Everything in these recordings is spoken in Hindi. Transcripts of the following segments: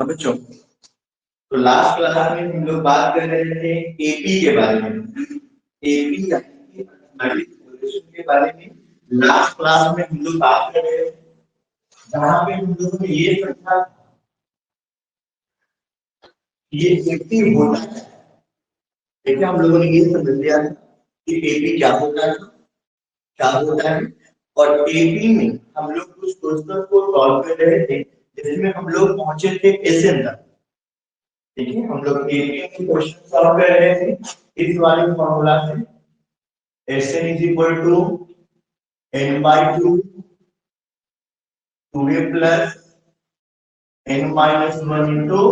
अब बच्चों, तो लास्ट क्लास में हम लोग बात कर रहे थे एपी के बारे में। एपी के बारे में लास्ट क्लास में हम लोग बात कर रहे थे, जहां पे हम लोगों ने ये समझा ये एपी होता है। देखिए हम लोगों ने ये समझ लिया कि एपी क्या होता है, क्या होता है। और एपी में हम लोग कुछ क्वेश्चन को सॉल्व कर रहे थे, जिसमें हम लोग पहुंचे थे एसएन तक। ठीक है, हम लोग एपी में क्वेश्चन सॉल्व कर रहे थे इस वाले फॉर्मूला से। Sn is equal to n by 2 2a plus n minus 1 into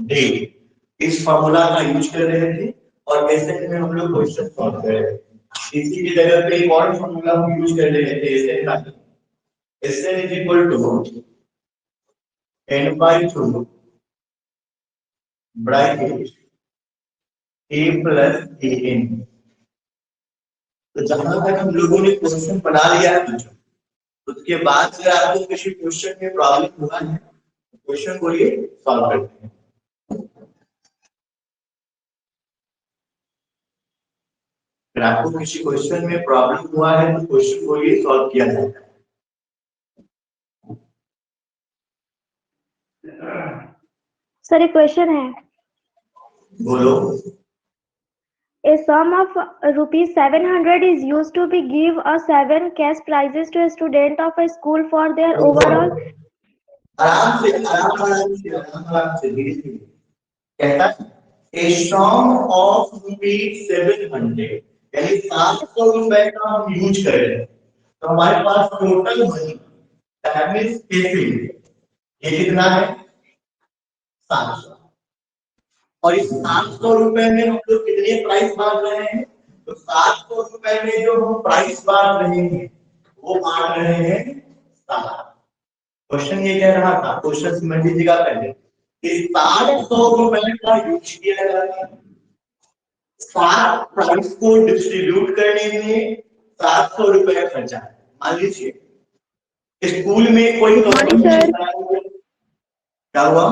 d। इस फॉर्मूला का यूज कर रहे थे और Sn में हम लोग क्वेश्चन सॉल्व कर रहे थे। इसी की जगह पे एक और फॉर्मूला हम यूज कर रहे थे Sn का। Sn is equal to n by 2 bracket a plus an। तो जहां तक हम लोगों ने क्वेश्चन बना लिया है, उसके बाद से आपको किसी क्वेश्चन में प्रॉब्लम हुआ है, क्वेश्चन को ये सॉल्व करते हैं। अगर आपको किसी क्वेश्चन में प्रॉब्लम हुआ है तो क्वेश्चन को ये सॉल्व किया जाता है। सर एक क्वेश्चन है। बोलो। A sum of rupees 700 is used to be give a 7 cash prizes to a student of a school for their overall। आराम से धीरे-धीरे कहता है a sum of rupees 700, यानी 700 रुपए का हम यूज कर रहे हैं, तो हमारे पास टोटल मनी दैट मींस कैसे ये कितना है 700। और इस 700 रुपए में हम लोग कितने प्राइस बांट रहे हैं, तो 700 रुपए में जो हम प्राइस बांट रहे हैं वो बांट रहे हैं 7। क्वेश्चन ये कह रहा था, क्वेश्चन समझ लीजिएगा पहले कि 700 रुपए का यूज किया जाता है 7 प्राइस को डिस्ट्रीब्यूट करने में 700 रुपए खर्चा है। मान लीजिए स्कूल में कोई क्या हुआ,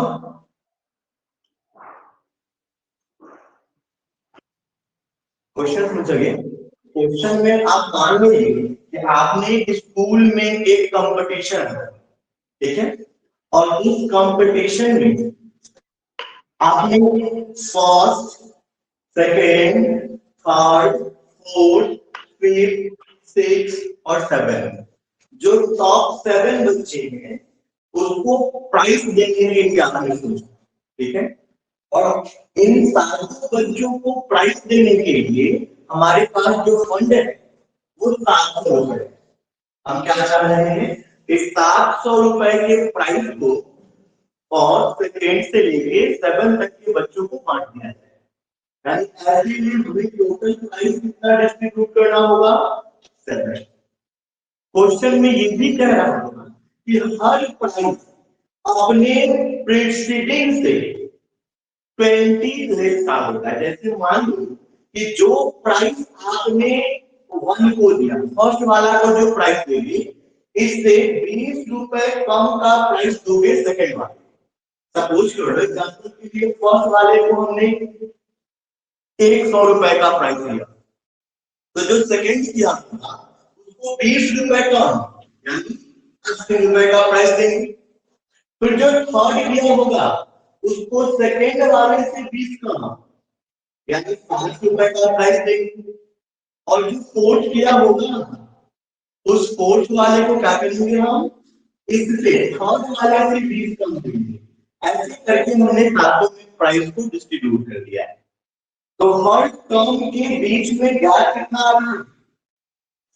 क्वेश्चन समझिए। क्वेश्चन में आप मान लीजिए कि आपने स्कूल में एक कंपटीशन है, ठीक है, और उस कंपटीशन में आपने first, second, third, fourth, fifth, six और 7 जो टॉप 7 बच्चे हैं उसको प्राइज देने के लिए आपने सोचा, ठीक है। और इन सारे बच्चों को प्राइज देने के लिए हमारे पास जो फंड है वो 700 रुपए। हम क्या कर रहे हैं कि 700 रुपए के प्राइज को और सेकेंड से लेके 7 तक के बच्चों को बांट दिया जाए, यानी ऐसे ही हमें टोटल प्राइस कितना डिस्ट्रीब्यूट करना होगा 7। क्वेश्चन में ये भी कह रहा होगा कि हर प्राइस अपने प्रीसीडिंग से 20 लेस का होता है। जैसे मान लो कि जो प्राइस आपने 1 को दिया, फर्स्ट वाला को जो प्राइस देगी इससे 20 रुपए कम का प्राइस दोगे सेकंड वाले। सपोज करो एग्जांपल के लिए फर्स्ट वाले को हमने 100 रुपए का प्राइस दिया, तो जो सेकंड किया था उसको 20 रुपए कम यानी 80 रुपए का प्राइस देंगे। फिर जो थर्ड किया होगा उसको सेकंड वाले से 20 कम यानी 5 रुपए का प्राइस देंगे। और जो फोर्थ किया होगा उस फोर्थ वाले को क्या करेंगे हम इससे थर्ड वाले से 20 कम देंगे। ऐसे करके हमने सातों में प्राइस को डिस्ट्रीब्यूट कर दिया है। तो हर टर्म के बीच में गैप कितना आ रहा है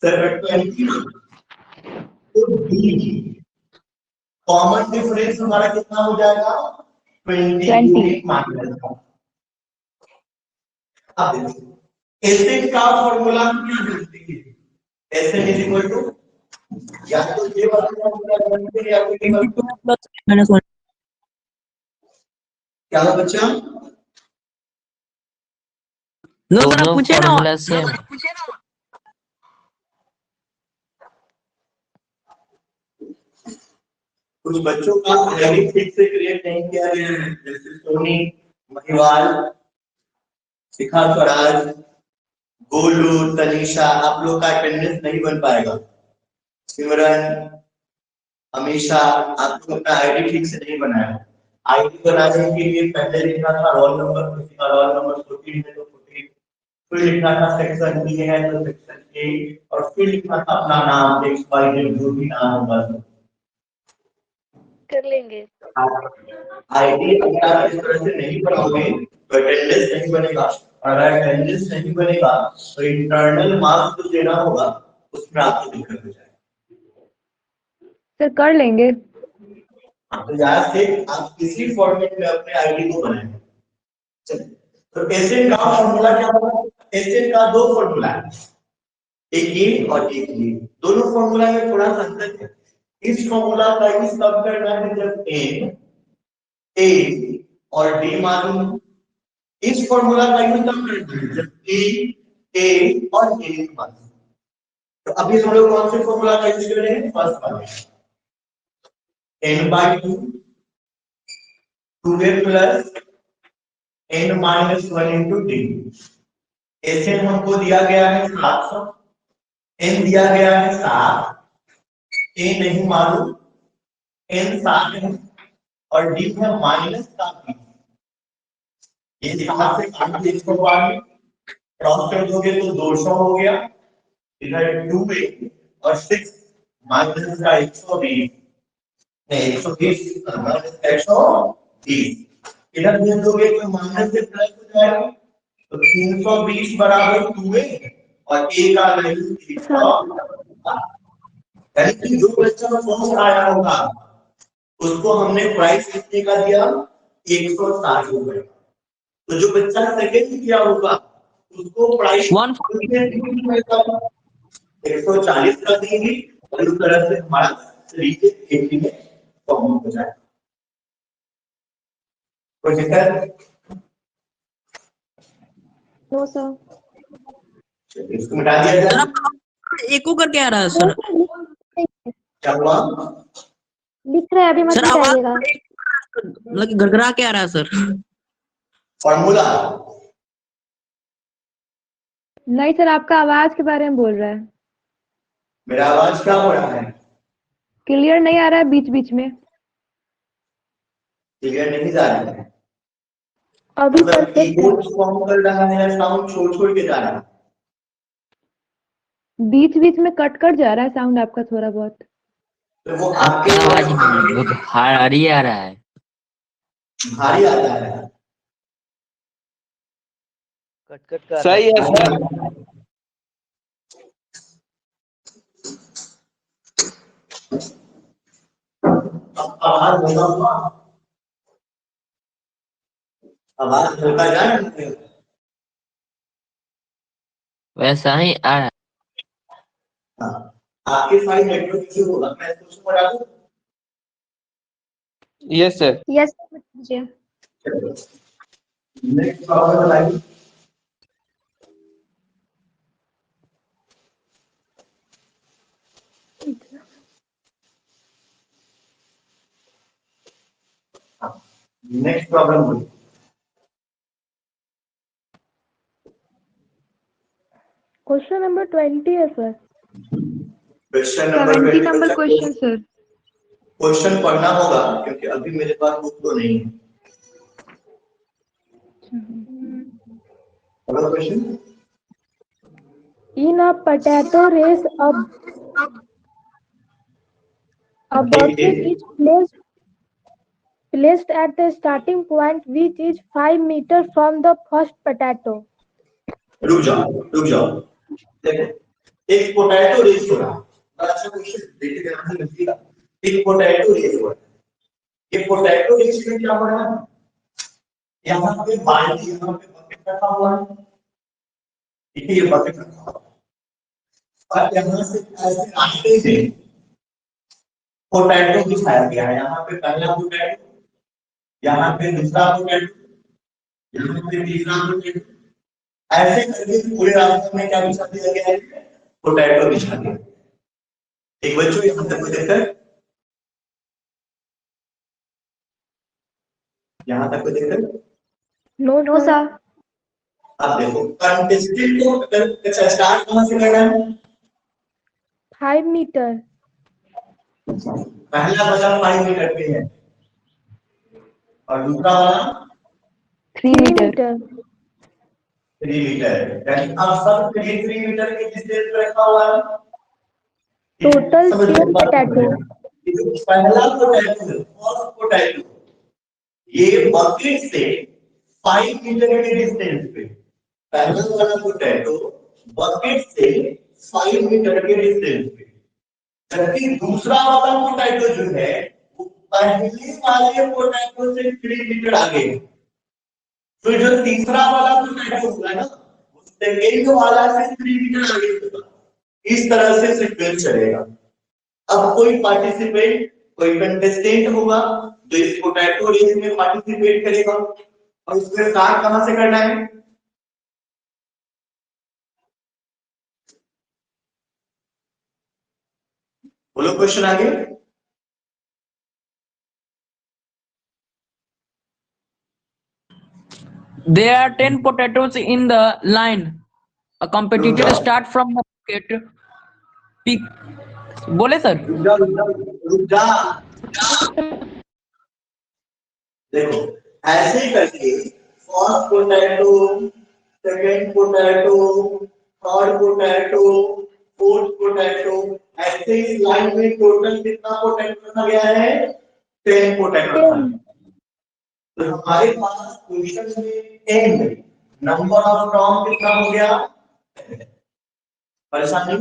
720। तो कॉमन डिफरेंस हमारा कितना हो जाएगा 20 माइनस। अब देखिए एसएन का फॉर्मूला हम क्या जानते हैं, एसएन इज इक्वल टू या तो ये वाला फॉर्मूला जानते हैं या फिर -1। क्या हुआ बच्चा, दोनों फॉर्मूला सेम। कुछ बच्चों का आईडी ठीक से क्रिएट नहीं किया गया है, जैसे सोनी, महिवाल, शिखा स्वराज, गोलू, तनीषा, आप लोग का अटेंडेंस नहीं बन पाएगा। सिमरन, हमेशा आप लोग अपना आईडी ठीक से नहीं बनाया। आईडी बनाने के लिए पहले लिखना था रोल नंबर, किसी का रोल नंबर 14 है तो 14, फिर लिखना था सेक्शन बी है तो सेक्शन ए, और फिर लिखना था अपना नाम, एक्स वाई जेड जो भी नाम होगा। कर लेंगे। आईडी अगर आप इस तरह से नहीं बनाओगे तो अटेंडेंस नहीं बनेगा, और अगर अटेंडेंस नहीं बनेगा तो इंटरनल मार्क्स जो देना होगा उसमें आपको दिक्कत हो जाएगी। सर कर लेंगे। तो यहाँ से आप किसी फॉर्मेट में अपने आईडी को बनाएंगे। चलिए, तो एसएन का फॉर्मूला क्या होगा? एसएन का दो फॉर्मूला है, एक ये और एक ये। दोनों फॉर्मूला में थोड़ा सा अंतर है। इस फॉर्मूला का यूज कब करना है? जब एन, ए और डी मालूम। इस फॉर्मूला का यूज कब करना है? जब ए और ए मालूम। तो अभी हम लोग कौन से फॉर्मूला का यूज कर रहे हैं? फर्स्ट वाला, n/2 2a plus n-1 into D. SN हमको दिया गया है 700, n दिया गया है 7, a नहीं मालूम, n 7 है और d है -7। ये 7 से काट के इसको बाहर क्रॉस कर दोगे तो 200 हो गया। इधर 2a और 6 माइनस का 120, नहीं 120 माइनस 120, इधर भेज दोगे तो माइनस से प्लस हो जाएगा। तो 320 बराबर 2a और a का वैल्यू 300। यानी कि जो बच्चा फर्स्ट आया होगा उसको हमने प्राइस कितने का दिया? 160 रुपए। तो जो बच्चा सेकंड किया होगा उसको प्राइस 140 का देंगे, और इस तरह से हमारा तरीके एक ही में फॉर्म हो जाएगा। कोई दिक्कत? No sir. इसको मिटा दिया जाए। एको करके आ रहा है सर। क्या हुआ? लिख रहे हैं अभी, मत सर आवाज बताइएगा। मतलब घरघरा के आ रहा है सर। फॉर्मूला नहीं सर, आपका आवाज के बारे में बोल रहा है। मेरा आवाज क्या हो रहा है? क्लियर नहीं आ रहा है, बीच बीच में। क्लियर नहीं जा रहा है? अभी मतलब परफेक्ट है। कीबोर्ड फॉर्म कर रहा है या साउंड छोड़ के जा रहा है? बीच बीच में कट कट जा रहा है साउंड आपका थोड़ा बहुत। तो वो आपका आवाज बहुत भारी आ रहा है। भारी आता है, कट कट कर सही है सर। आवाज होगा, आवाज होगा जाए वैसा ही आ रहा है। हाँ, आपके साइड नेटवर्क इश्यू होगा। मैं कुछ बता दूं? Yes sir. यस सर, मुझे नेक्स्ट प्रॉब्लम बताइए। नेक्स्ट प्रॉब्लम बोलिए। क्वेश्चन नंबर 20 है sir. Question number 70 number question sir. Question पढ़ना होगा क्योंकि अभी मेरे पास बुक तो नहीं है। Hello question. In a potato race, a basket is placed at the starting point, which is 5 meters from the first potato. रुक जाओ देखो, एक पोटैटो रेस हो रहा है। अच्छा क्वेश्चन देखिए ध्यान से देखिएगा। एक पोटैटो रेस हो रहा है। ये पोटैटो रेस में क्या हो रहा है? यहाँ पे बाल्टी, यहाँ पे बकेट रखा हुआ है। ठीक है, ये बकेट रखा हुआ है और यहाँ से ऐसे रास्ते से पोटैटो बिछाया गया है। यहाँ पे पहला पोटैटो, यहाँ पे दूसरा पोटैटो, यहाँ पे तीसरा पोटैटो, ऐसे करके पूरे रास्ते में क्या बिछा दिया गया है? पोटैटो बिछा दिया। एक बच्चों यहाँ तक कोई दिक्कत? यहाँ तक कोई दिक्कत? No, sir. अब देखो कंटेस्टेंट को स्टार्ट कहाँ से करना है? 5 meter. पहला वाला 5 मीटर पे है और दूसरा वाला 3 meter. 3 मीटर। यानी अब सब 3 मीटर के डिस्टेंस पे रखा हुआ है। Total समझ 10 लो। potato. ये जो पहला पोटैटो और पोटैटो ये बकेट से 5 मीटर के डिस्टेंस पे, पहला वाला पोटैटो बकेट से 5 मीटर के डिस्टेंस पे, जबकि दूसरा वाला पोटैटो जो है वो पहले वाले पोटैटो से 3 मीटर आगे है। तो जो तीसरा वाला पोटैटो होगा ना सेकेंड वाला से 3 मीटर आगे होगा। इस तरह से सीक्वेंस चलेगा। अब कोई पार्टिसिपेंट, कोई कंटेस्टेंट होगा जो इस पोटैटो रेस में पार्टिसिपेट करेगा और उसमें स्टार्ट कहां से करना है? बोलो क्वेश्चन आगे। There are 10 potatoes in the line. A competitor start from the bucket. Pick. बोले सर? रुक जा। देखो ऐसे करके first potato, second potato, third potato, fourth potato, ऐसे इस लाइन में टोटल कितना पोटैटो रखा गया है? 10 पोटैटो रखा गया। तो हमारे पास क्वेश्चन में 10 नंबर ऑफ टर्म कितना हो गया? परेशानी?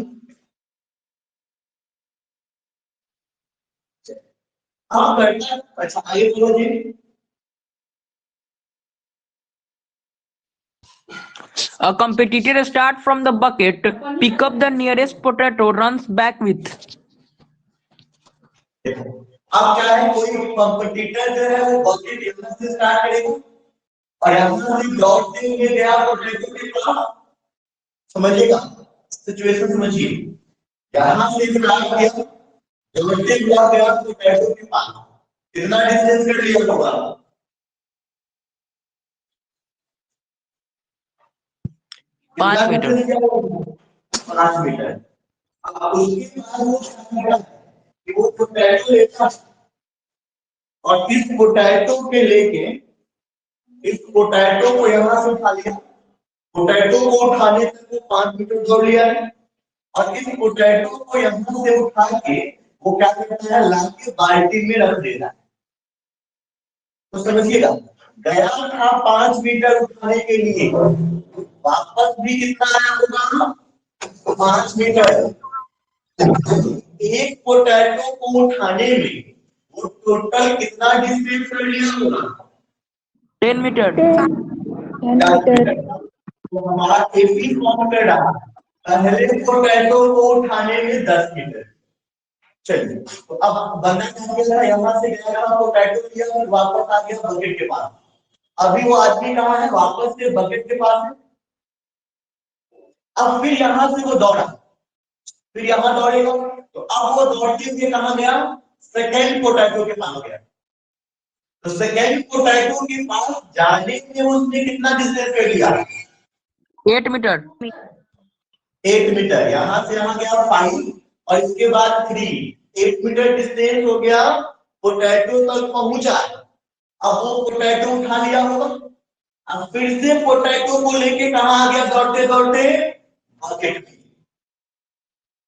हाँ करना। अच्छा आगे बोलो जी। A competitor start from the bucket, pick up the nearest potato, runs back with. अब क्या है, कोई कंपटीटर जो है वो बकेट यहाँ से स्टार्ट करेगा और यहाँ से दौड़ते हुए गया पोटैटो के पास। समझिएगा सिचुएशन, समझिए। यहाँ से स्टार्ट किया, दौड़ते हुआ गया पोटैटो के पास, कितना डिस्टेंस कर लिया होगा? पाँच मीटर। 5 मीटर। अब उसके बाद वो क्या कि वो पोटैटो लेता और इस पोटैटो के लेके इस पोटैटो को यहां से उठा लिया। पोटैटो को उठाने तक वो 5 मीटर दौड़ लिया है और इस पोटैटो को यहां से उठा के वो क्या करता है, लाके बाल्टी में रख देता है। तो समझिएगा, गया था 5 मीटर उठाने के लिए, वापस भी कितना आया होगा? 5 मीटर। एक पोटैटो को उठाने में वो टोटल कितना डिस्टेंस कर लिया होगा? 10 मीटर। 10 meter. तो हमारा एपी फॉर्मूला रहा, पहले पोटैटो को उठाने में 10 मीटर। चलिए तो अब बंदा क्या किया, यहाँ से गया था, पोटैटो लिया और वापस आ गया बकेट के पास। अभी वो आदमी कहाँ है? वापस से बकेट के पास है। अब फिर यहाँ से वो दौड़ा, फिर यहाँ दौड़ेगा, तो अब वो दौड़ते हुए कहाँ गया? सेकेंड पोटैटो के पास गया। तो सेकेंड पोटैटो के पास जाने में उसने कितना डिस्टेंस कर लिया? 8 मीटर। 8 मीटर। यहाँ से यहाँ गया 5 और इसके बाद 3, 8 मीटर डिस्टेंस हो गया, पोटैटो तक पहुंचा। अब वो पोटैटो उठा लिया होगा, अब फिर से पोटैटो को लेके कहाँ आ गया? दौड़ते दौड़ते बकेट में।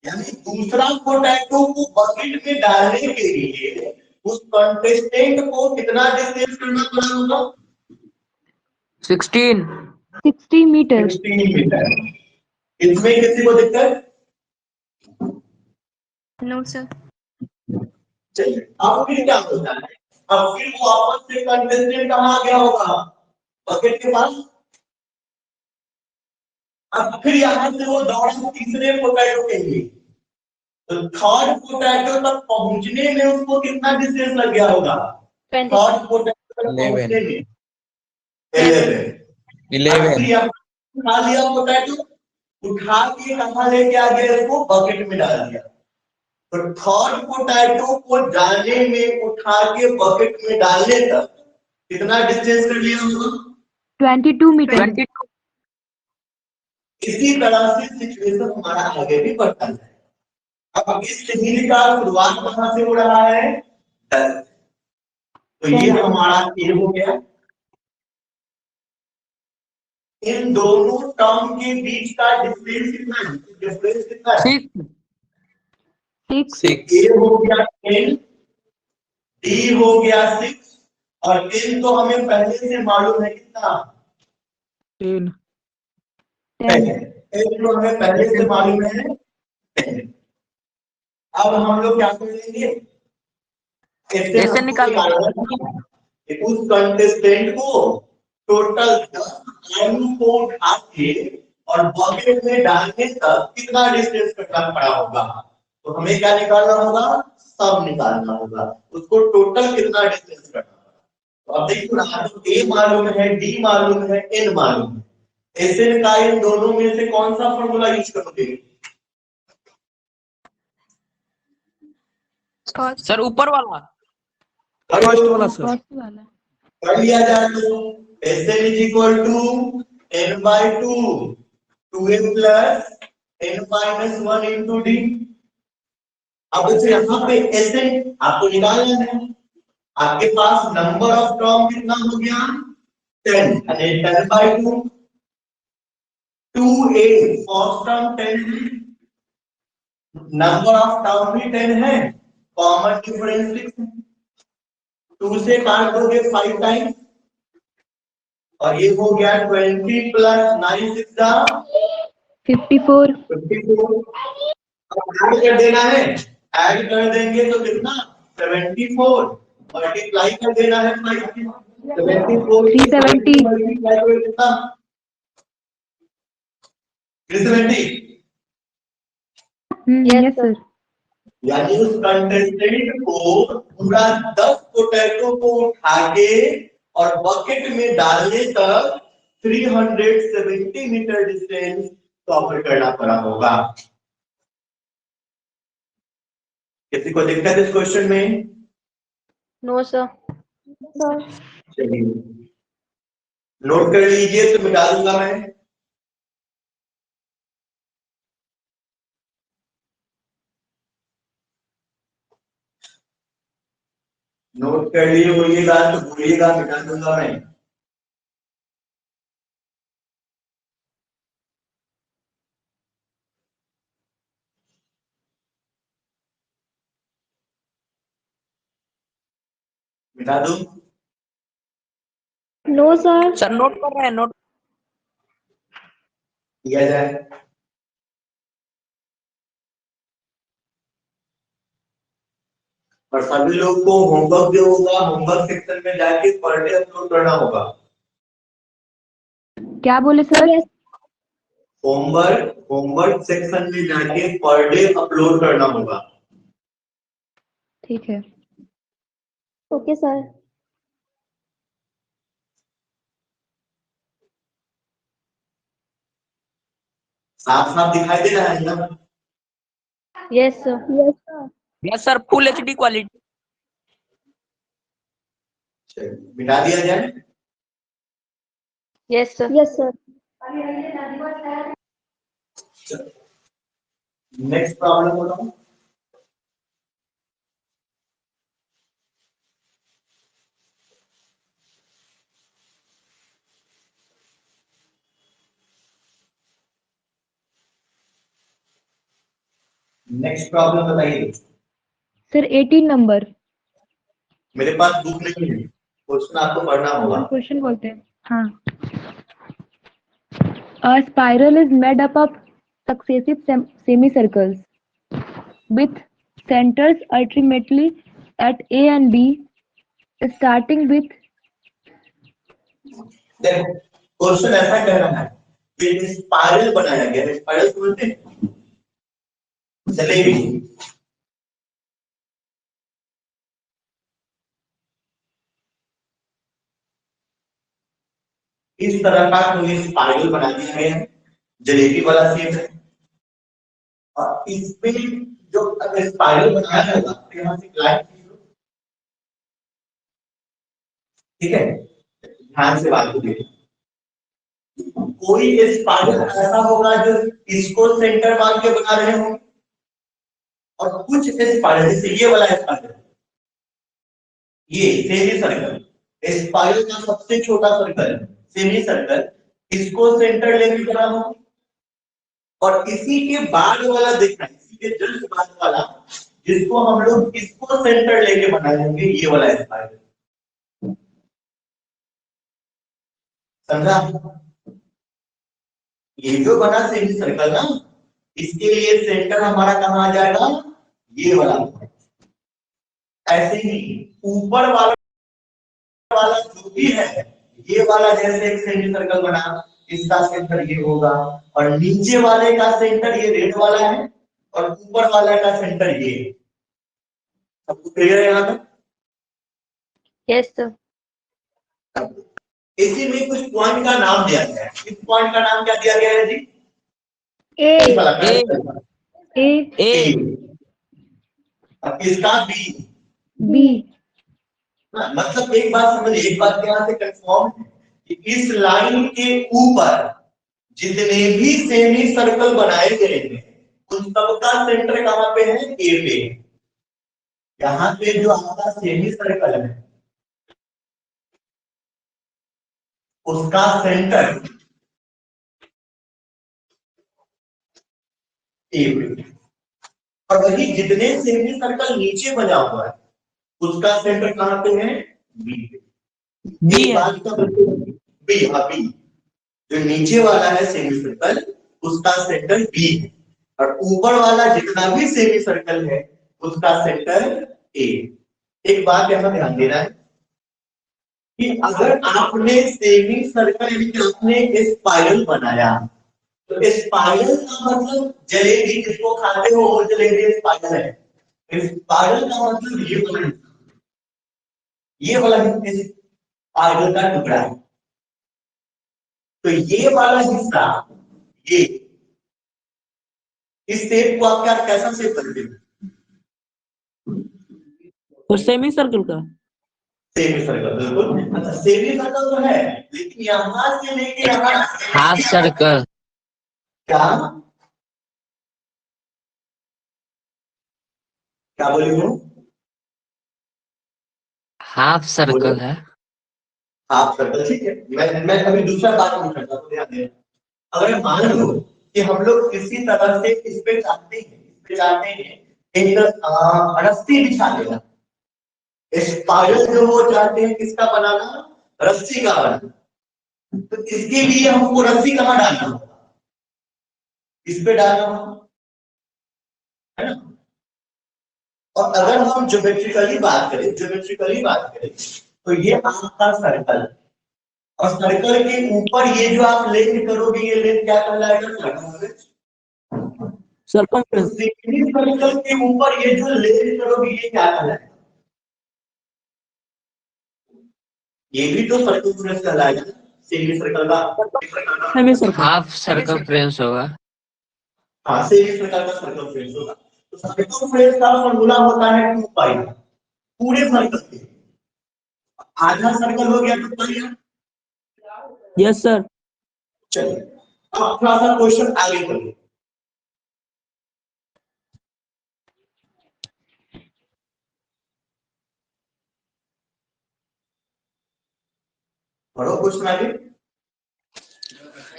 यानी दूसरा पोटैटो को बकेट में डालने के लिए उस कंटेस्टेंट को कितना डिस्टेंस करना पड़ा होगा? 60 meters. 16 मीटर। इसमें किसी को दिक्कत? No, sir. चलिए अब फिर क्या होता है? अब फिर वो वापस से कंटेस्टेंट कहाँ आ गया होगा? बकेट के पास। अब फिर यहाँ से वो दौड़ा तीसरे पोटैटो के लिए, तो थर्ड पोटैटो तक पहुंचने में उसको कितना डिस्टेंस लग गया होगा? थर्ड पोटैटो तक पहुंचने में 11। उठा लिया पोटैटो, उठा के कहाँ लेके आ गया? इसको बकेट में डाल दिया। तो थर्ड पोटैटो को जाने में, उठा के बकेट में डालने तक कितना डिस्टेंस कर लिया होगा? 22 मीटर। 22 इसी तरह से सिचुएशन हमारा आगे भी बढ़ता है। अब इस हिल का शुरुआत कहां से हो रहा है? 10। तो ये हमारा ए हो गया। इन दोनों टर्म के बीच का डिफरेंस कितना है? डिफरेंस कितना है? 6 ए हो गया 10, डी हो गया 6 और 10 तो हमें पहले से मालूम है कितना? 10 10 तो हमें पहले से मालूम है 10। अब हम लोग क्या करेंगे? ऐसे निकालेंगे। उस कंटेस्टेंट को टोटल 10 आलू को उठा के और बकेट में डालने तक कितना डिस्टेंस करना पड़ा होगा? तो हमें क्या निकालना होगा? सब निकालना होगा। उसको टोटल कितना डिस्टेंस करना होगा? तो अब देखो ना, ए मालूम है, डी मालूम है, एन मालूम है। ऐसे का इन दोनों में से कौन सा फॉर्मूला यूज करोगे? सर ऊपर वाला। फर्स्ट वाला सर। कर लिया जाए तो Sn is equal to n by 2 2n plus n minus 1 into d। अब से यहाँ पे Sn आपको निकालना है। आपके पास नंबर ऑफ टर्म कितना हो गया? 10 यानी 10 by 2 2a फर्स्ट टर्म 10 है, नंबर ऑफ टर्म भी 10 है, कॉमन डिफरेंस 6 है। 2 से काट दोगे 5 टाइम्स और ये हो गया 20 प्लस 9 6 54। 54। अब ऐड कर देना है, ऐड कर देंगे तो कितना? 74। मल्टीप्लाई कर देना है 5 से 74 370। मल्टीप्लाई करो कितना? 370। Yes sir. यानी उस कंटेस्टेंट को पूरा 10 पोटैटो को उठा के और बकेट में डालने तक 370 मीटर डिस्टेंस कवर करना पड़ा होगा। किसी को दिक्कत इस क्वेश्चन में? No sir. चलिए नोट कर लीजिए, तो मिटा दूंगा मैं। नोट कर लिए बोलिएगा तो बोलिएगा, मिटा दूंगा मैं। मिटा दूं? No sir. सर नोट कर रहे हैं, नोट। किया जाए। और सभी लोग को होमवर्क जो होगा, होमवर्क सेक्शन में जाके पर डे अपलोड करना होगा। क्या बोले सर? होमवर्क सेक्शन में जाके पर डे अपलोड करना होगा। ठीक है। Okay sir. साफ साफ दिखाई दे रहा है ना? Yes sir. Yes sir. Yes sir, full HD quality. मिटा दिया जाए। Yes sir. Yes sir. Next problem बताओ। नेक्स्ट प्रॉब्लम बताइए। Sir 18 number. मेरे पास बुक नहीं है, क्वेश्चन आपको पढ़ना होगा। क्वेश्चन बोलते हैं। हाँ। A spiral is made up of successive semicircles with centers alternately at A and B, starting with question ऐसा कह रहा है कि स्पाइरल बनाया गया है। स्पाइरल बोलते हैं जलेबी। इस तरह का कोई स्पाइरल बना दिया गया है, जलेबी वाला शेप है। और इसमें जो अगर स्पाइरल बनाया होगा तो यहाँ से लाइन ठीक है, ध्यान से बात कीजिए। कोई स्पाइरल ऐसा होगा जो इसको सेंटर मान के बना रहे हो, और कुछ स्पाइरल जैसे ये वाला स्पाइरल, ये सेमी सर्कल, स्पाइरल का सबसे छोटा सर्कल सेमी सर्कल, इसको सेंटर लेके बना हो, और इसी के बाद वाला देखना, इसी के जस्ट बाद वाला जिसको हम लोग इसको सेंटर लेके बनाएंगे, ये वाला स्पाइरल, समझा? ये जो बना सेमी सर्कल ना, इसके लिए सेंटर हमारा कहाँ आ जाएगा, ये वाला। ऐसे ही ऊपर वाला जो भी है, ये वाला जैसे एक सेमी सर्कल बना, इसका सेंटर ये होगा, और नीचे वाले का सेंटर ये रेड वाला है, और ऊपर वाले का सेंटर ये। सबको क्लियर है यहाँ तक? Yes sir. इसी में कुछ पॉइंट का नाम दिया गया है। इस पॉइंट का नाम क्या दिया गया है जी? ए अब इसका बी। बी। मतलब एक बात समझिए, एक बात यहाँ से कंफर्म है कि इस लाइन के ऊपर जितने भी सेमी सर्कल बनाए गए हैं, उन सबका सेंटर कहाँ पे है? ए पे। यहाँ पे जो आपका सेमी सर्कल है, उसका सेंटर ए पे, और वही जितने सेमी सर्कल नीचे बना हुआ है, उसका सेंटर कहाँ पे है? बी पे। बी बात का बी, हाँ बी, जो नीचे वाला है सेमी सर्कल, उसका सेंटर बी है, और ऊपर वाला जितना भी सेमी सर्कल है, उसका सेंटर ए। एक बात यहाँ ध्यान देना है कि अगर आपने सेमी सर्कल यानी कि आपने स्पाइरल बनाया, तो स्पाइरल का मतलब जलेबी जिसको खाते हो वो जलेबी स्पाइरल है। स्पाइरल का मतलब ये वाला स्पाइरल का टुकड़ा है। तो ये वाला हिस्सा, ये इस शेप को आप क्या कैसा शेप करते हो? तो सेमी सर्कल का सेमी सर्कल, बिल्कुल। अच्छा, सेमी सर्कल तो है, लेकिन यहां से लेके यहां हाफ सर्कल। क्या क्या बोली हूँ? हाफ सर्कल है। हाफ सर्कल, ठीक है। मैं अभी दूसरा बात पूछना चाहता हूं, ध्यान देना। अगर मान लो कि हम लोग किसी तरह से इस पे चाहते हैं एक रस्सी बिछा देना, स्पाइरल जो वो चाहते हैं किसका बनाना? रस्सी का बनाना। तो इसके लिए हमको रस्सी कहाँ डालना होगा? इस पे डालना होगा, है ना? और अगर हम ज्योमेट्रिकली बात करें तो ये आपका सर्कल, और सर्कल के ऊपर ये जो आप लेंथ करोगे, ये लेंथ क्या कहलाएगा? सर्कमफ्रेंस। सर्कल के ऊपर ये जो लेंथ करोगे, ये क्या कहलाएगा? ये भी तो सर्कमफ्रेंस कहलाएगा। सेमी सर्कल का सेमी सर्कल हाफ सर्कमफ्रेंस होगा। हाँ, सेमी सर्कल का सर्कमफ्रेंस होगा। तो सर्कमफ्रेंस का फॉर्मूला होता है 2 पाई पूरे सर्कल के। आधा सर्कल हो गया 2 पाई। Yes sir. चलिए अब थोड़ा सा क्वेश्चन आगे बढ़िए। पढ़ो क्वेश्चन आगे।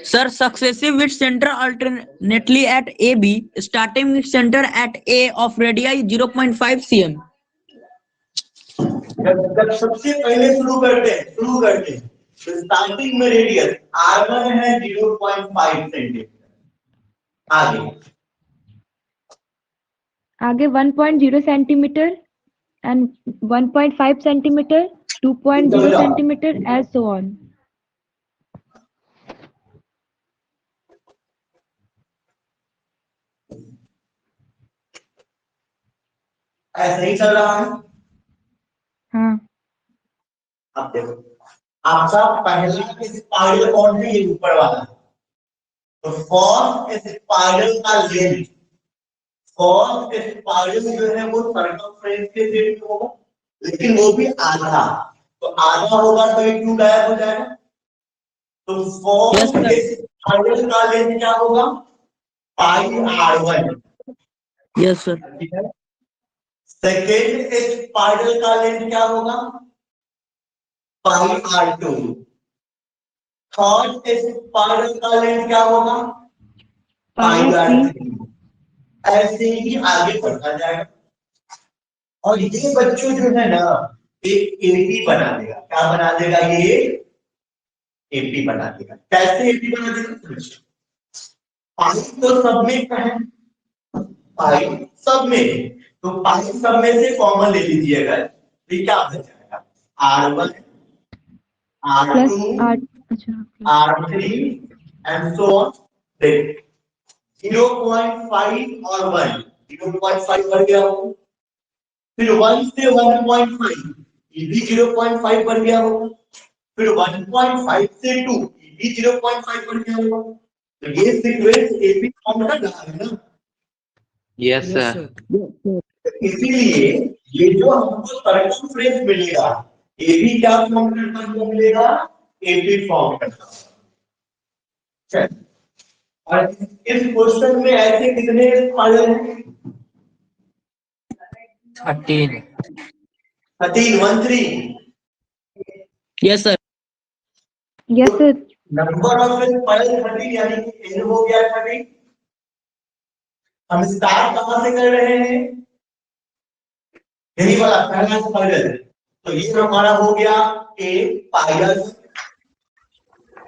Sir, successive with center alternately at AB, starting with center at A of radii 0.5 cm. जब सबसे पहले शुरू करते हैं तो स्टार्टिंग में रेडियस R1 है 0.5 सेंटीमीटर। आगे 1.0 centimetre and 1.5 centimeter, 2.0 centimeter, as so on. ऐसा ही चल रहा है। हाँ। अब देखो, आपका पहला स्पाइरल कौन है? ये ऊपर वाला। तो फर्स्ट स्पाइरल का लेंथ, फर्स्ट स्पाइरल जो है वो सर्कमफ्रेंस के शेप में होगा, लेकिन वो भी आधा। तो आधा होगा तो ये 2 गायब हो जाएगा। तो Yes, फॉर्म sir. इस स्पाइरल का लेंथ क्या होगा? पाई r1। Yes, sir. ठीक है। सेकेंड इस स्पाइरल का लेंथ क्या होगा? पाई r2। थर्ड इस स्पाइरल का लेंथ क्या होगा? पाई Pi R3. r3। ऐसे ही आगे बढ़ता जाएगा। और ये बच्चों जो है ना, एक एपी बना देगा। क्या बना देगा? ये एपी बना देगा। कैसे एपी बना देगा? समझिए। पाई तो सब में का है, पाई सब में, तो पाई सब में से कॉमन ले लीजिएगा, ये क्या बच जाएगा? r1 Plus r2 R. अच्छा. r3 and so on. देखिए 0.5 और 1, 0.5 बढ़ गया हो, फिर 1 से 1.5 ये भी 0.5 बढ़ गया होगा, फिर 1.5 से 2 ये भी 0.5 बढ़ गया होगा। तो ये सीक्वेंस एपी फॉर्म कर रहा है ना। Yes, sir. Yes, sir. इसीलिए ये जो हमको सर्कमफ्रेंस मिलेगा, ये भी क्या फॉर्म करता हुआ मिलेगा? एपी फॉर्म करता हुआ। चल, और इस क्वेश्चन में ऐसे कितने स्पाइरल हैं? 13. 13 Yes, sir. Yes, sir. Number of spiral 13 यानी कि n हो गया 13। हम स्टार्ट कहां से कर रहे हैं? यही वाला पहला स्पाइरल। तो ये हमारा हो गया ए पाइरल।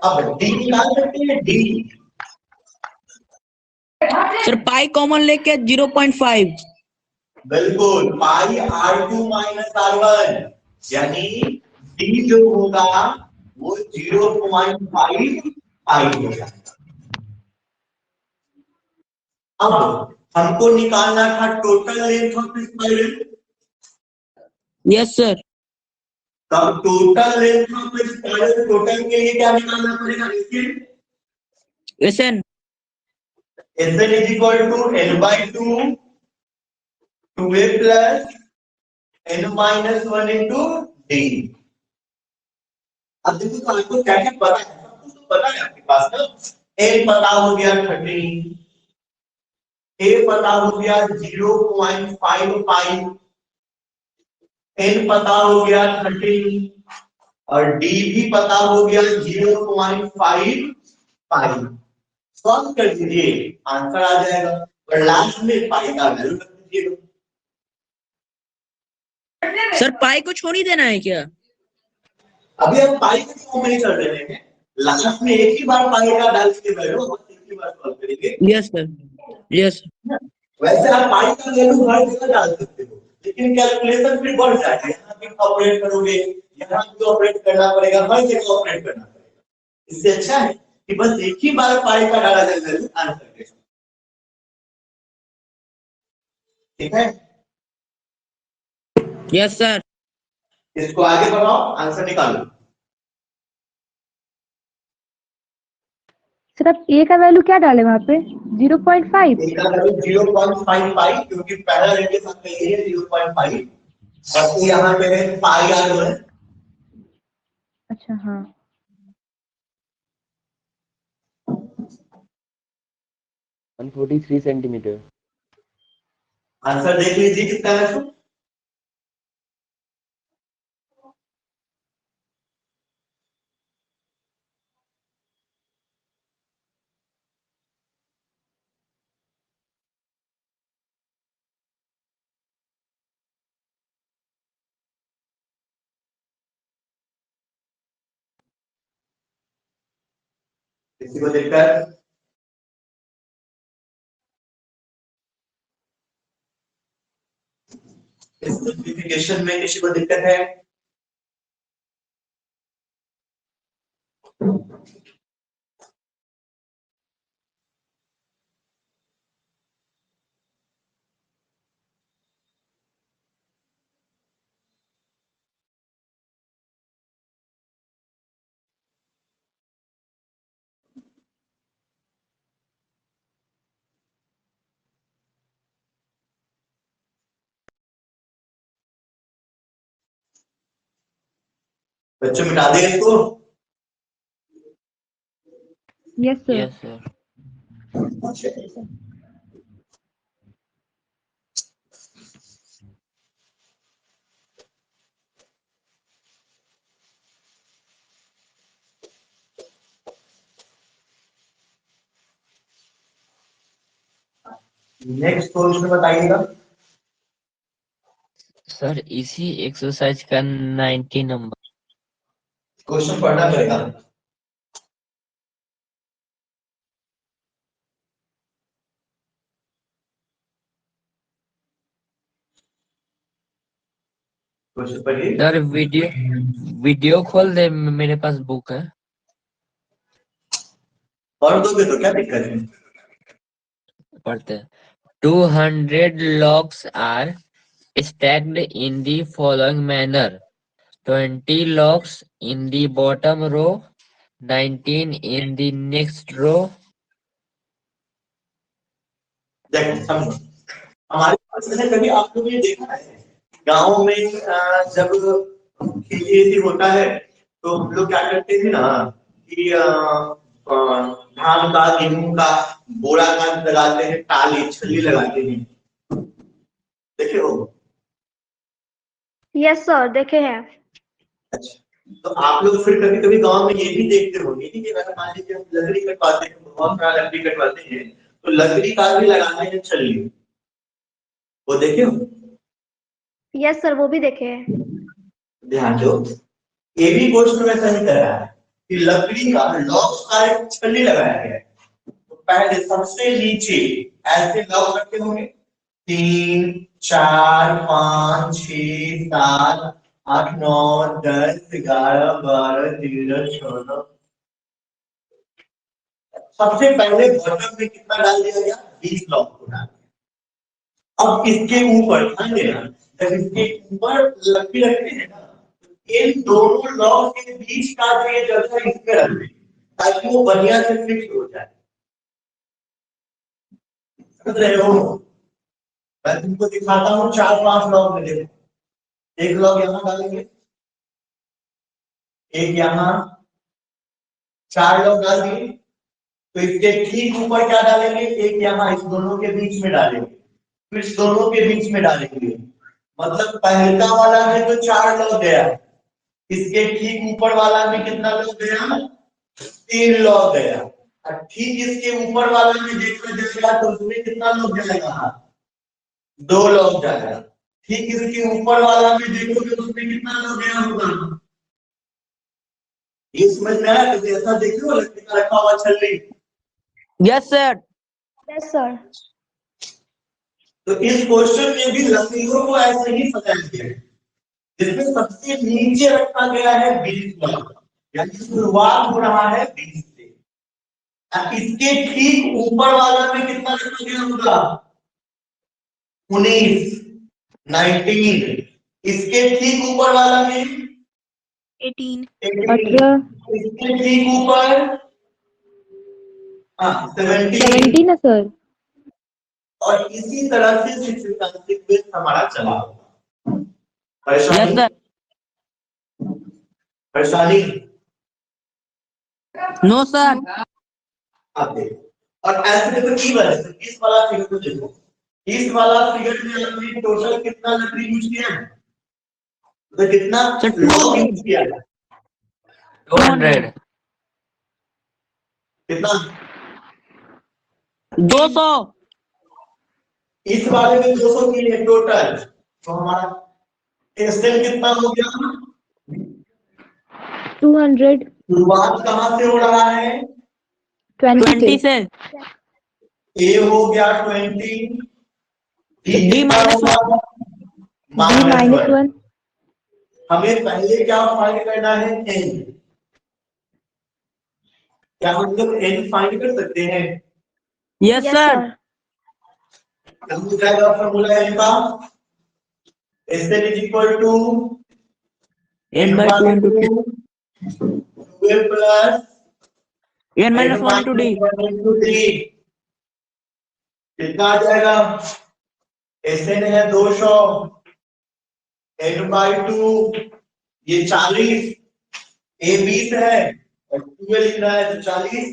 अब डी निकाल सकते हैं, डी। Sir, pi common लेके 0.5. बिल्कुल, पाई r2 माइनस r1 यानी डी जो होगा वो 0.5 पाई हो जाएगा। अब हमको निकालना था total length of spiral. Yes, sir. तब total length of spiral, total के लिए क्या निकालना पड़ेगा? इसके Sn. Sn is equal to n by 2 2a plus n minus 1 into d। अब देखो तो आपको क्या क्या पता है? सब कुछ तो पता है आपके पास ना। n पता हो गया 13, a पता हो गया 0.5 पाई, n पता हो गया 13 और d भी पता हो गया 0.5 पाई। सॉल्व कर दीजिए, आंसर आ जाएगा। और लास्ट में पाई का वैल्यू रख दीजिएगा। Sir, pi को छोड़ ही देना है क्या? अभी हम पाई को फॉर्म नहीं कर रहे हैं, लास्ट में एक ही बार पाई का डाल के वैल्यू हम एक ही बार सॉल्व करेंगे। Yes, sir. Yes. वैसे आप पाई का वैल्यू हर जगह डाल सकते हो, लेकिन कैलकुलेशन फिर बढ़ जाएगा। यहाँ भी ऑपरेट करोगे, यहाँ भी ऑपरेट करना पड़ेगा, हर जगह ऑपरेट करना पड़ेगा। इससे अच्छा है कि बस एक ही बार पाई का डाला जाए वैल्यू आंसर के साथ। ठीक है, Yes, sir. इसको आगे बढ़ाओ, आंसर निकालो। सर अब A का वैल्यू क्या डाले वहां पे? 0.5. एक का वैल्यू 0.5 पाई, क्योंकि पहला रेट के साथ ये है 0.5 और यहाँ पे है पाई आर है। अच्छा हाँ. 143 centimeter. आंसर देख लीजिए कितना है। तो किसी को दिक्कत? इस सिंप्लीफिकेशन में किसी को दिक्कत है? बच्चों मिटा दें इसको। Yes, sir. Yes, sir. Next question बताइएगा। सर इसी एक्सरसाइज का 90 नंबर। क्वेश्चन पढ़ना पड़ेगा। क्वेश्चन पढ़िए। सर वीडियो खोल दे, मेरे पास बुक है। पढ़ दोगे तो क्या दिक्कत है। पढ़ते हैं। 200 logs are stacked in the following manner. 20 logs in the bottom row, 19 in the next row. देखो समझो, हमारे पास है, कभी आप लोग ये देखा है गाँव में जब खेती होता है तो हम लोग क्या करते थे ना कि धान का गेहूं का बोरा का लगाते हैं, टाली छल्ली लगाते हैं, देखे हो। यस सर, देखे हैं। अच्छा, तो आप लोग फिर कभी कभी गांव में ये भी देखते होंगे कि अगर मान लीजिए हम लकड़ी कटवाते हैं, बहुत सारा लकड़ी कटवाते हैं तो लकड़ी का भी लगाते हैं छल्ली, वो देखे हो। यस सर, वो भी देखे हैं। ध्यान दो, ये भी क्वेश्चन में सही कर रहा है कि लकड़ी का लॉक्स का एक छल्ली लगाया गया है। तो पहले सबसे नीचे ऐसे लॉक रखे होंगे 3 4 5 6 7 8 9 10 11 12 13 14। सबसे पहले बॉटम में कितना डाल दिया गया, 20 लॉक को डाल दिया। अब इसके ऊपर ध्यान देना, जब इसके ऊपर लकड़ी रखते हैं ना, इन दोनों लॉक के बीच का जो ये जगह इसमें रख दें ताकि वो बढ़िया से फिक्स हो जाए। समझ रहे हो। मैं तुमको दिखाता हूँ 4-5 लॉक में, देखो एक लॉक यहाँ डालेंगे, एक यहाँ, 4 लॉक डाल दिए। तो इसके ठीक ऊपर क्या डालेंगे, एक यहाँ इस दोनों के बीच में डालेंगे, फिर इस दोनों के बीच में डालेंगे। मतलब पहला वाला में तो 4 लॉक गया, इसके ठीक ऊपर वाला में कितना लॉक गया, 3 लॉक गया। और ठीक इसके ऊपर वाला में देखा जाएगा तो उसमें कितना लॉक जाएगा, 2 लॉक जाएगा। ठीक इसके ऊपर वाला में देखोगे तो उसमें कितना लॉक गया होगा। ये समझ में आया, कभी ऐसा देखो लकड़ी का रखा हुआ छल्ली। Yes, sir. Yes sir. तो इस क्वेश्चन में भी लकड़ियों को ऐसे ही सजाया गया है, जिसमें सबसे नीचे रखा गया है 20 लॉक, यानी शुरुआत हो रहा है 20 से। इसके ठीक ऊपर वाला में कितना रखा गया होगा, 19 19। इसके ठीक ऊपर वाला में 18। 18। इसके ठीक ऊपर 17। 17 ना सर। और इसी तरह से सिक्वेंस बेस हमारा चला होगा। परेशानी Yes, sir. परेशानी No, sir. आप देखो। और ऐसे देखो इवन इस वाला फिगर को देखो, इस वाला फिगर में हमने टोटल कितना लकड़ी यूज किया है, तो कितना Sir, लॉक यूज किया है, 200। कितना, 200. इस वाले में 200 की है टोटल। तो हमारा एक्सटेंड कितना हो गया, 200। शुरुआत कहां से हो रहा है, 20 20 से। से. ए हो गया 20, D minus 1. D minus 1। हमें पहले क्या फाइंड करना है, एन। क्या हम लोग एन फाइंड कर सकते हैं, Yes, यस sir. सर। क्या हो जाएगा फॉर्मूला एन का, N is equal to N by 2 into 2. 12 plus N minus 1 into D. कितना आ जाएगा, एन है 200, n बाई 2 ये 40, ए 20 है और 2 लिख रहा है तो 40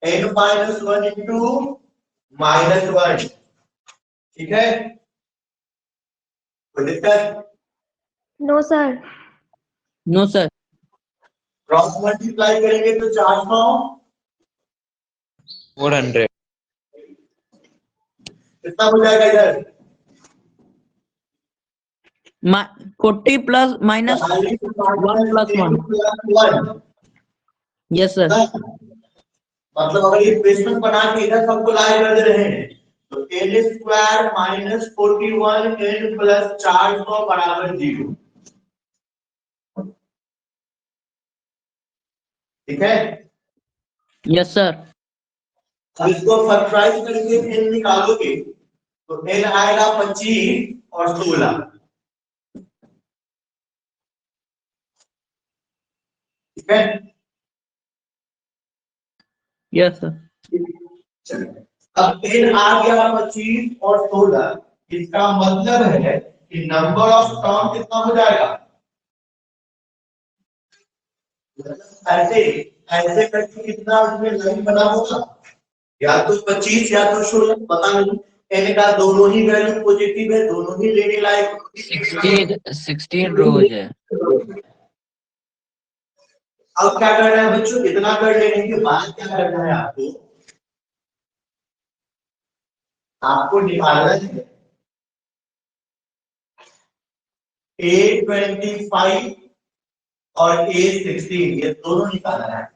n माइनस 1 इंटू -1 ठीक है। कोई दिक्कत? No sir. No sir. Cross multiply करेंगे तो 400 400 कितना हो जाएगा इधर? 40 plus minus 1 plus 1। 1 yes sir. मतलब अगर ये इक्वेशन बना के इधर सबको लाए कर दे रहे हैं तो n square minus 41 n plus 400 बराबर 0। ठीक है। Yes sir. अब इसको फैक्टराइज करके n निकालोगे तो n आएगा 25 और 16। ठीक है। Yes sir. चलिए अब n आ गया 25 और 16। इसका मतलब है कि नंबर ऑफ टर्म कितना हो जाएगा? ऐसे ऐसे करके कितना उसमें लाइन बना होगा? या तो 25 या तो 16 पता नहीं। n का दोनों ही वैल्यू पॉजिटिव है, दोनों ही लेने लायक 16 रोज है। अब क्या करना है बच्चों? इतना कर लेने के बाद क्या करना है आपको? आपको निकालना है A25 और A16 ये दोनों निकालना है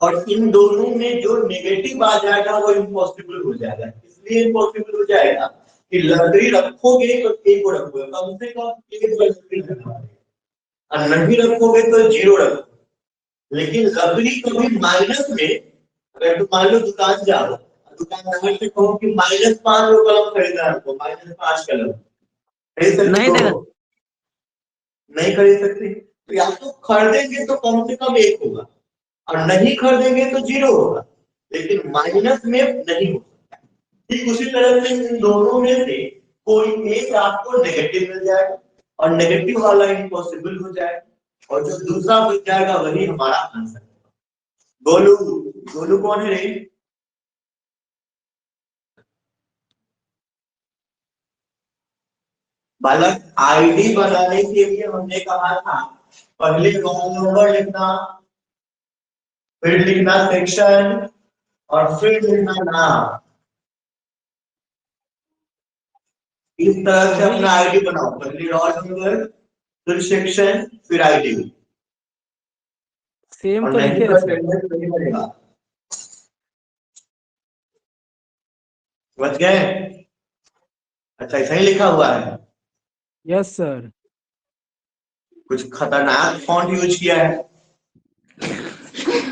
और इन दोनों में जो नेगेटिव आ जाएगा वो इम्पॉसिबल हो जाएगा। इसलिए इम्पॉसिबल हो जाएगा कि लकड़ी रखोगे तो एक को रखोगे, कम से कम एक लकड़ी रखना है और नहीं रखोगे तो 0 रखोगे। लेकिन लकड़ी कभी माइनस में, अगर तुम मान लो दुकान जाओ, दुकानदार से कहो कि -5 कलम खरीदना है, तो -5 कलम खरीद सकते नहीं हो? देगा। नहीं खरीद सकते। तो या तो खरीदेंगे तो कम से कम 1 होगा और नहीं खरीदेंगे तो 0 होगा, लेकिन माइनस में नहीं हो सकता। ठीक उसी तरह से इन दोनों में से कोई एक आपको नेगेटिव मिल जाएगा और नेगेटिव वाला इम्पॉसिबल हो जाएगा और जो दूसरा बच जाएगा वही हमारा आंसर है। गोलू, गोलू कौन है रे? बालक, आईडी बनाने के लिए हमने कहा था पहले रोल नंबर लिखना, फिर लिखना सेक्शन और फिर लिखना नाम। इस तरह से अपना आईडी बनाओ, पहले रोल नंबर फिर सेक्शन फिर आईडी। सेम और तो नहीं लिखे तो हैं सर। अटेंडेंस नहीं बनेगा। समझ गए? अच्छा ऐसा ही लिखा हुआ है। Yes sir. कुछ खतरनाक फॉन्ट यूज किया है।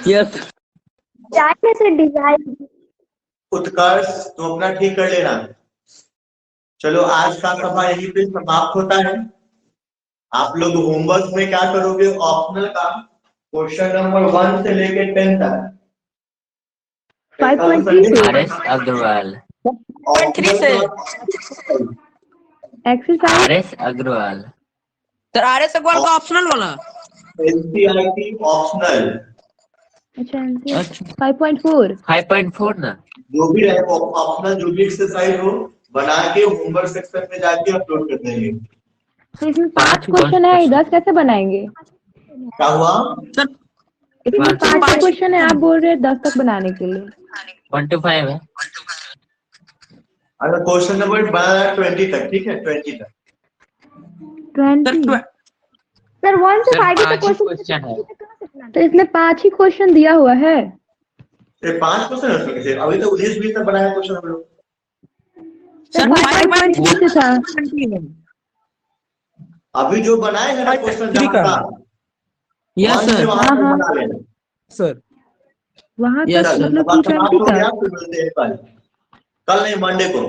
यस। चाहे से डिजाइन। उत्कर्ष तो अपना ठीक कर लेना। चलो आज का सफा यहीं पे समाप्त होता है। आप लोग होमवर्क में क्या करोगे? ऑप्शनल का क्वेश्चन नंबर 1 से लेके 10 तक 5.3 से RS अग्रवाल। 5.3 से exercise RS Agarwal. Sir RS Agarwal का ऑप्शनल वाला। एनसीईआरटी ऑप्शनल अच्छा 5.4 5.4 ना। जो भी रहे ऑप्शनल जो भी एक्सरसाइज हो बना के होमवर्क सेक्शन में जाके अपलोड कर देंगे। तो इसमें 5 पांच क्वेश्चन है, question। 10 कैसे बनाएंगे? क्या हुआ? सर इसमें 5 पांच- क्वेश्चन है, आप बोल रहे हैं 10 तक बनाने के लिए। 1 to 5 है। अगर क्वेश्चन नंबर बनाना है 20 तक, ठीक है 20 तक। 20 सर 1 से सर 5 तक 5 ही क्वेश्चन है। तो इसमें 5 ही क्वेश्चन दिया हुआ है। ये 5 क्वेश्चन है उसमें से, अभी तो 19-20 तक बनाया क्वेश्चन हम लोग। सर 5.3 से था। अभी जो बनाए हैं ना क्वेश्चन ठीक है। Yes sir. वहां हाँ, पे हाँ। बना लेना। सर वहां Yes, तक sir. मतलब अब समाप्त 220 हो था। गया, फिर मिलते हैं कल नहीं मंडे को।